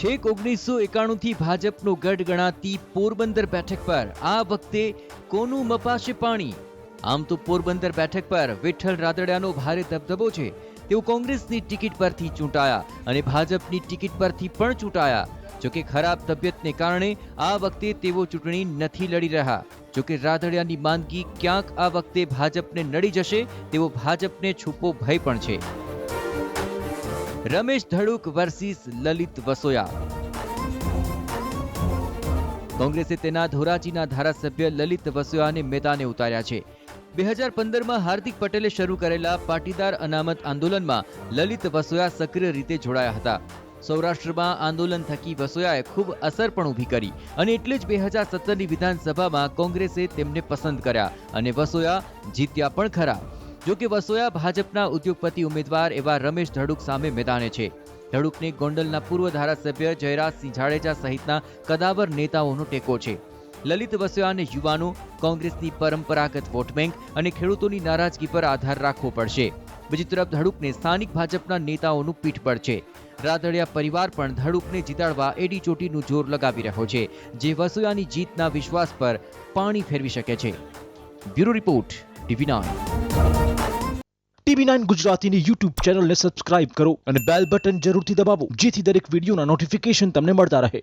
છેક 1991થી ભાજપનો ગઢ ગણાતી પોરબંદર બેઠક પર આ વખતે કોનું મપાશે પાણી? આમ તો પોરબંદર બેઠક પર વિઠ્ઠલ રાદડિયાનો ભારે દબદબો છે. તેઓ કોંગ્રેસની ટિકિટ પરથી ચૂંટાયા અને ભાજપની ટિકિટ પરથી પણ ચૂંટાયા. જોકે ખરાબ તબિયતને કારણે આ વખતે તેઓ ચૂંટણી નથી લડી રહ્યા. જોકે રાદડિયાની માંદગી ક્યાંક આ વખતે ભાજપને નડી જશે તેવો ભાજપને છૂપો ભય પણ છે. રમેશ ધડુક વર્સિસ લલિત વસોયા. કોંગ્રેસે તેના ધોરાજીના ધારાસભ્ય લલિત વસોયાને મેદાને ઉતાર્યા છે. 2015માં હાર્દિક પટેલે શરૂ કરેલા પાટીદાર અનામત આંદોલનમાં લલિત વસોયા સક્રિય રીતે જોડાયા હતા. સૌરાષ્ટ્રમાં આંદોલન થકી વસોયાએ ખૂબ અસર પણ ઊભી કરી અને એટલે જ 2017ની વિધાનસભામાં કોંગ્રેસે તેમને પસંદ કર્યા અને વસોયા જીત્યા પણ ખરા. જો કે વસોયા ભાજપના ઉદ્યોગપતિ ઉમેદવાર એવા રમેશ ધડુક સામે મેદાને છે. ધડુકને ગોંડલના પૂર્વ ધારાસભ્ય જયરાજસિંહ જાડેજા સહિતના કદાવર નેતાઓનો ટેકો છે. લલિત વસોયાને યુવાનો, કોંગ્રેસની પરંપરાગત વોટ બેંક અને ખેડૂતોની નારાજગી પર આધાર રાખવો પડશે. બીજી તરફ ધડુકને સ્થાનિક ભાજપના નેતાઓનું પીઠબળ છે. રાદડિયા પરિવાર પણ ધડુકને જીતાડવા એડી ચોટીનું જોર લગાવી રહ્યો છે, જે વસોયાની જીતના વિશ્વાસ પર પાણી ફેરવી શકે છે. Bureau report, TV9. TV9 ગુજરાતીની YouTube ચેનલને સબસ્ક્રાઇબ કરો અને બેલ બટન જરૂરથી દબાવો, જેથી દરેક વિડીયોના નોટિફિકેશન તમને મળતા રહે.